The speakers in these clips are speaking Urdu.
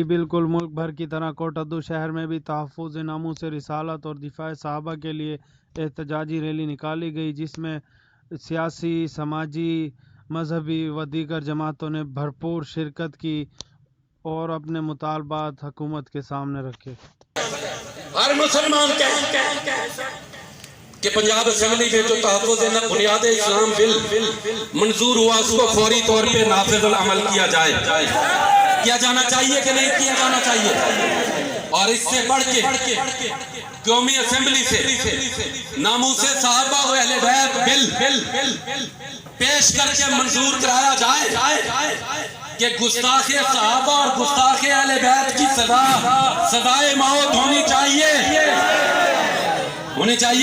جی بالکل، ملک بھر کی طرح کوٹادو شہر میں بھی تحفظ ناموس رسالت اور دفاع صحابہ کے لیے احتجاجی ریلی نکالی گئی، جس میں سیاسی، سماجی، مذہبی و دیگر جماعتوں نے بھرپور شرکت کی اور اپنے مطالبات حکومت کے سامنے رکھے۔ ہر مسلمان کہ پنجاب اسمبلی میں جو تحفظ بنیاد اسلام بل منظور ہوا اس کو فوری طور پہ نافذ العمل کیا جائے، کیا جانا چاہیے کہ نہیں کیا جانا چاہیے، اور اس سے بڑھ کے قومی اسمبلی سے ناموس صحابہ و اہل بیت بل پیش کر کے منظور کرایا جائے کہ گستاخ صحابہ اور گستاخ اہل بیت کی سزائے موت ہونی چاہیے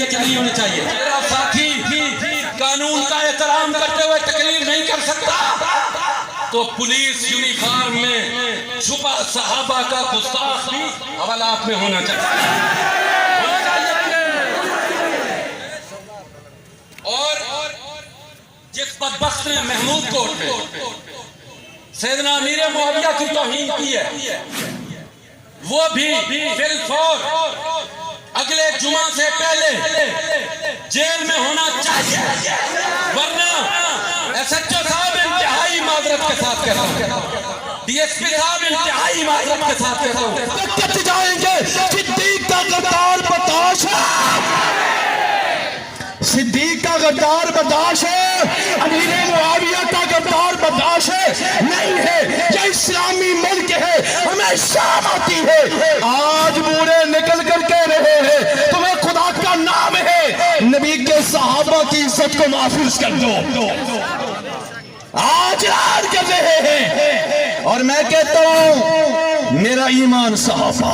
کہ نہیں ہونی چاہیے۔ میرا ساتھی قانون کا احترام کرتے ہوئے تقریر نہیں کر سکتا تو پولیس یونیفارم میں چھپا صحابہ کا گستاخ بھی حوالات میں ہونا چاہیے۔ اور جس بدبخت نے محمود کوٹ میں سیدنا امیر معاویہ کی توہین کی ہے، وہ بھی بالفور اگلے جمعہ سے پہلے جیل میں ہونا چاہیے، ورنہ ایس ایچ او صاحب انتہائی معذرت کے ساتھ کہتا ہوں، ڈی ایس پی صاحب انتہائی معذرت کے ساتھ کہتا ہوں، کٹ جائیں گے۔ صدیق کا غدار برداشت ہے، صدیق کا غدار برداشت ہے، امیر معاویہ کا غدار برداشت ہے نہیں ہے۔ یہ اسلامی ملک ہے، ہمیں شام آتی ہے، آج بوڑھے نکل کر کہہ رہے ہیں تمہیں خدا کا نام ہے، نبی کے صحابہ کی عزت کو محفوظ کر دو، آج یاد کر رہے ہیں۔ اور میں کہتا ہوں میرا ایمان صحابہ